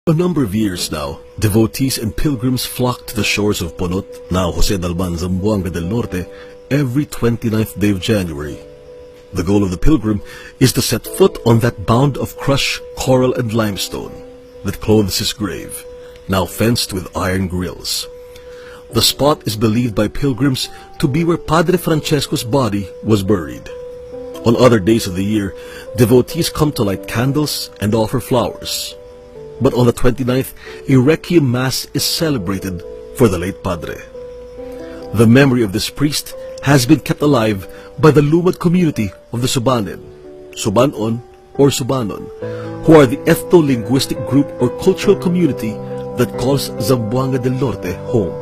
A number of years now, devotees and pilgrims flock to the shores of Ponot, now Jose Dalban, Zamboanga del Norte, every 29th day of January. The goal of the pilgrim is to set foot on that mound of crushed coral and limestone that clothes his grave, now fenced with iron grills. The spot is believed by pilgrims to be where Padre Francesco's body was buried. On other days of the year, devotees come to light candles and offer flowers. But on the 29th, a Requiem Mass is celebrated for the late Padre. The memory of this priest has been kept alive by the Lumad community of the Subanen, Subanon or Subanon, who are the ethno-linguistic group or cultural community that calls Zamboanga del Norte home,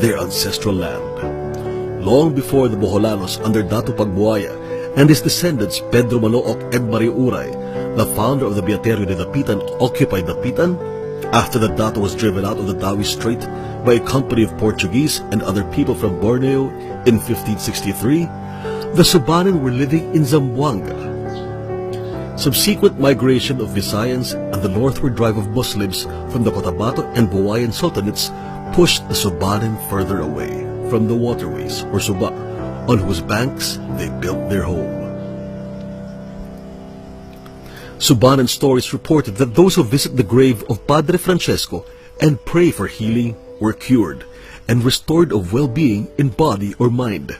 their ancestral land. Long before the Boholanos under Dato Pagbuaya and his descendants Pedro Manook and Maria Uray, the founder of the Beaterio de Dapitan, occupied Dapitan, after the Dato was driven out of the Dawi Strait by a company of Portuguese and other people from Borneo in 1563, the Subanen were living in Zamboanga. Subsequent migration of Visayans and the northward drive of Muslims from the Cotabato and Buwayan Sultanates pushed the Subanen further away from the waterways, or Suba, on whose banks they built their home. Subanen stories reported that those who visit the grave of Padre Francesco and pray for healing were cured and restored of well-being in body or mind.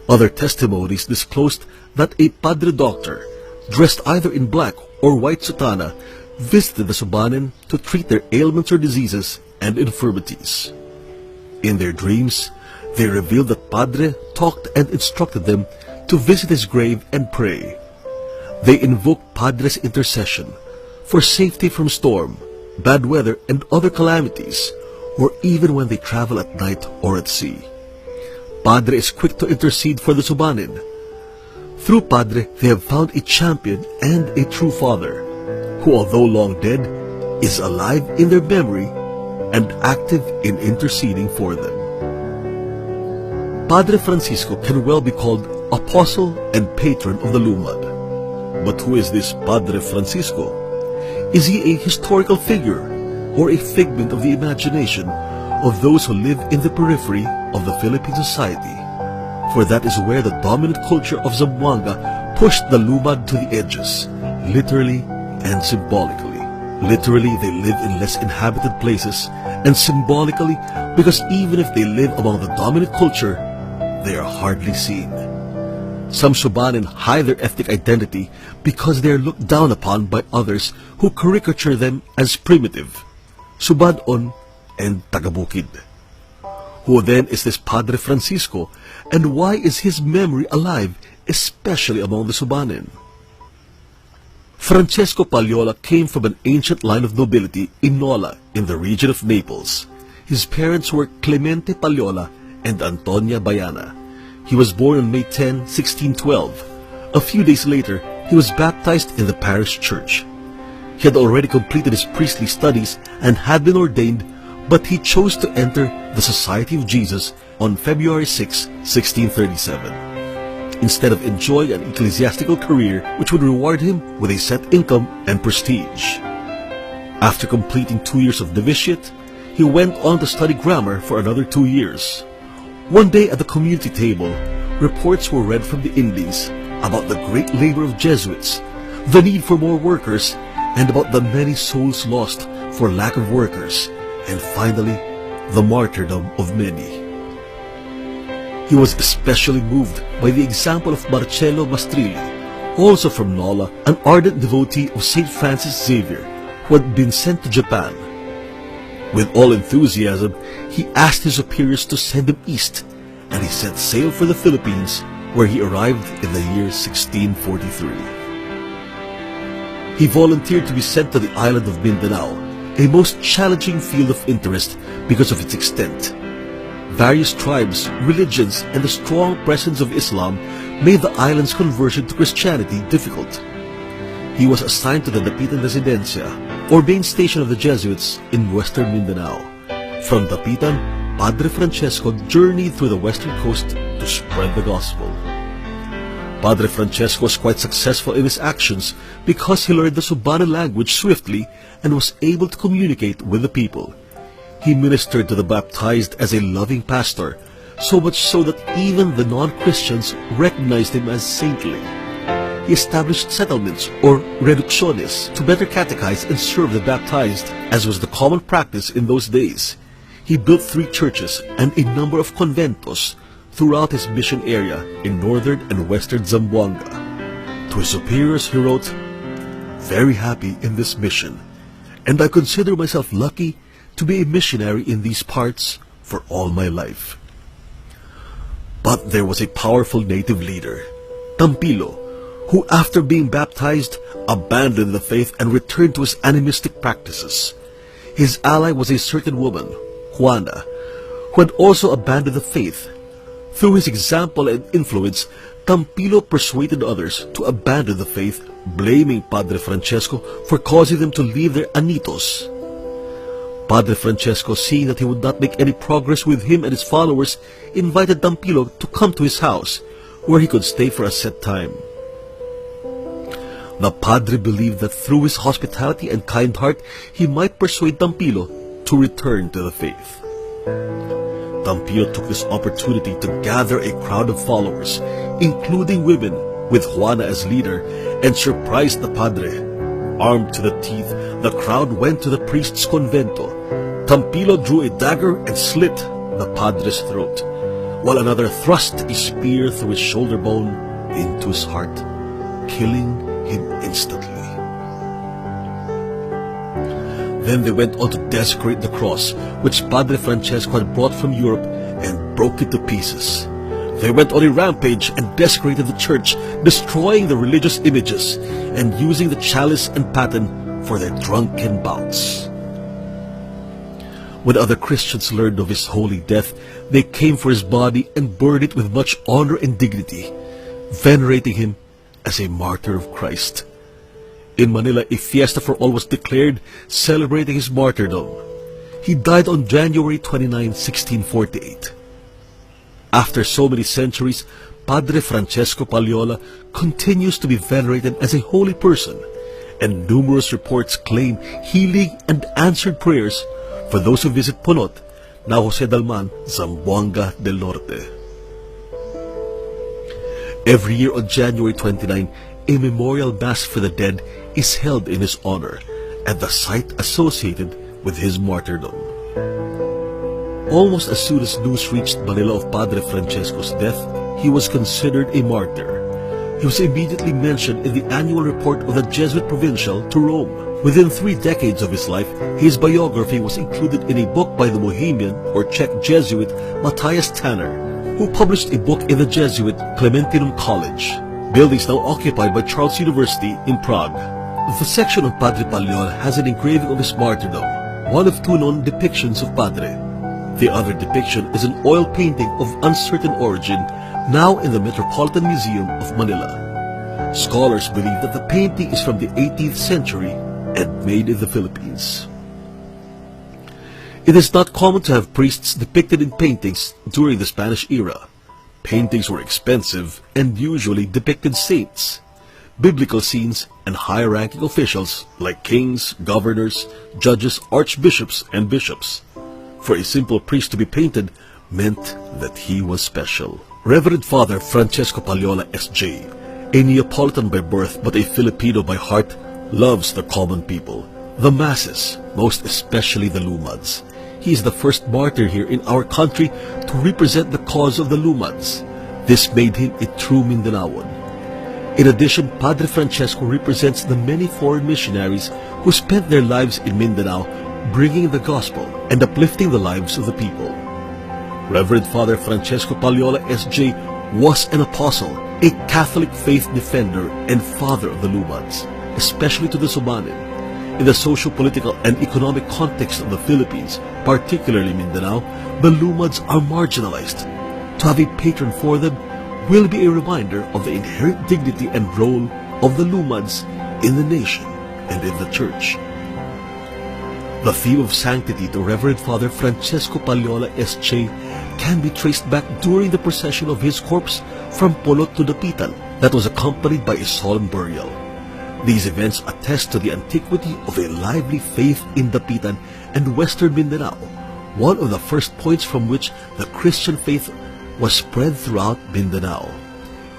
Other testimonies disclosed that a Padre Doctor, dressed either in black or white sutana, visited the Subanen to treat their ailments or diseases and infirmities. In their dreams, they revealed that Padre talked and instructed them to visit his grave and pray. They invoked Padre's intercession for safety from storm, bad weather, and other calamities, or even when they travel at night or at sea. Padre is quick to intercede for the Subanen. Through Padre, they have found a champion and a true father, who, although long dead, is alive in their memory and active in interceding for them. Padre Francisco can well be called apostle and patron of the Lumad. But who is this Padre Francisco? Is he a historical figure or a figment of the imagination of those who live in the periphery of the Philippine society? For that is where the dominant culture of Zamboanga pushed the Lumad to the edges, literally and symbolically. Literally, they live in less inhabited places, and symbolically, because even if they live among the dominant culture, they are hardly seen. Some Subanen hide their ethnic identity because they are looked down upon by others who caricature them as primitive, Subanon and Tagabukid. Who then is this Padre Francisco, and why is his memory alive, especially among the Subanen? Francesco Palliola came from an ancient line of nobility in Nola, in the region of Naples. His parents were Clemente Palliola and Antonia Bayana. He was born on May 10, 1612. A few days later, he was baptized in the parish church. He had already completed his priestly studies and had been ordained, but he chose to enter the Society of Jesus on February 6, 1637. Instead of enjoying an ecclesiastical career which would reward him with a set income and prestige. After completing 2 years of novitiate, he went on to study grammar for another 2 years. One day at the community table, reports were read from the Indies about the great labor of Jesuits, the need for more workers, and about the many souls lost for lack of workers, and finally, the martyrdom of many. He was especially moved by the example of Marcello Mastrilli, also from Nola, an ardent devotee of St. Francis Xavier, who had been sent to Japan. With all enthusiasm, he asked his superiors to send him east, and he set sail for the Philippines, where he arrived in the year 1643. He volunteered to be sent to the island of Mindanao, a most challenging field of interest because of its extent. Various tribes, religions, and the strong presence of Islam made the island's conversion to Christianity difficult. He was assigned to the Dapitan Residencia, or main station of the Jesuits in western Mindanao. From Dapitan, Padre Francesco journeyed through the western coast to spread the gospel. Padre Francesco was quite successful in his actions because he learned the Subanen language swiftly and was able to communicate with the people. He ministered to the baptized as a loving pastor, so much so that even the non-Christians recognized him as saintly. He established settlements, or reducciones, to better catechize and serve the baptized, as was the common practice in those days. He built 3 churches and a number of conventos throughout his mission area in northern and western Zamboanga. To his superiors he wrote, "Very happy in this mission, and I consider myself lucky to be a missionary in these parts for all my life." But there was a powerful native leader, Tampilo, who after being baptized abandoned the faith and returned to his animistic practices. His ally was a certain woman, Juana, who had also abandoned the faith. Through his example and influence, Tampilo persuaded others to abandon the faith, blaming Padre Francesco for causing them to leave their anitos. Padre Francesco, seeing that he would not make any progress with him and his followers, invited Tampilo to come to his house, where he could stay for a set time. The Padre believed that through his hospitality and kind heart, he might persuade Tampilo to return to the faith. Tampilo took this opportunity to gather a crowd of followers, including women, with Juana as leader, and surprised the Padre. Armed to the teeth, the crowd went to the priest's convento. Tampilo drew a dagger and slit the Padre's throat, while another thrust a spear through his shoulder bone into his heart, killing him instantly. Then they went on to desecrate the cross, which Padre Francesco had brought from Europe, and broke it to pieces. They went on a rampage and desecrated the church, destroying the religious images and using the chalice and paten for their drunken bouts. When other Christians learned of his holy death, they came for his body and burned it with much honor and dignity, venerating him as a martyr of Christ. In Manila, a fiesta for all was declared, celebrating his martyrdom. He died on January 29, 1648. After so many centuries, Padre Francesco Palliola continues to be venerated as a holy person, and numerous reports claim healing and answered prayers for those who visit Ponot, now Jose Dalman, Zamboanga del Norte. Every year on January 29, a memorial mass for the dead is held in his honor at the site associated with his martyrdom. Almost as soon as news reached Manila of Padre Francesco's death, he was considered a martyr. He was immediately mentioned in the annual report of the Jesuit Provincial to Rome. Within 3 decades of his life, his biography was included in a book by the Bohemian or Czech Jesuit Matthias Tanner, who published a book in the Jesuit Clementinum College, buildings now occupied by Charles University in Prague. The section of Padre Palliola has an engraving of his martyrdom, one of 2 known depictions of Padre. The other depiction is an oil painting of uncertain origin, now in the Metropolitan Museum of Manila. Scholars believe that the painting is from the 18th century and made in the Philippines. It is not common to have priests depicted in paintings during the Spanish era. Paintings were expensive and usually depicted saints, biblical scenes, and high-ranking officials like kings, governors, judges, archbishops, and bishops. For a simple priest to be painted meant that he was special. Reverend Father Francesco Palliola S.J., a Neapolitan by birth but a Filipino by heart, loves the common people, the masses, most especially the Lumads. He is the first martyr here in our country to represent the cause of the Lumads. This made him a true Mindanaoan. In addition, Padre Francesco represents the many foreign missionaries who spent their lives in Mindanao bringing the gospel and uplifting the lives of the people. Reverend Father Francesco Palliola S.J. was an apostle, a Catholic faith defender and father of the Lumads, especially to the Subanen. In the social, political, and economic context of the Philippines, particularly Mindanao, the Lumads are marginalized. To have a patron for them will be a reminder of the inherent dignity and role of the Lumads in the nation and in the Church. The theme of sanctity to Reverend Father Francesco Palliola S.J. can be traced back during the procession of his corpse from Ponot to Dapitan that was accompanied by a solemn burial. These events attest to the antiquity of a lively faith in Dapitan and Western Mindanao, one of the first points from which the Christian faith was spread throughout Mindanao.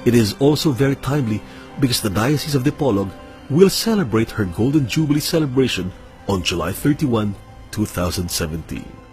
It is also very timely because the Diocese of Dipolog will celebrate her Golden Jubilee celebration on July 31, 2017.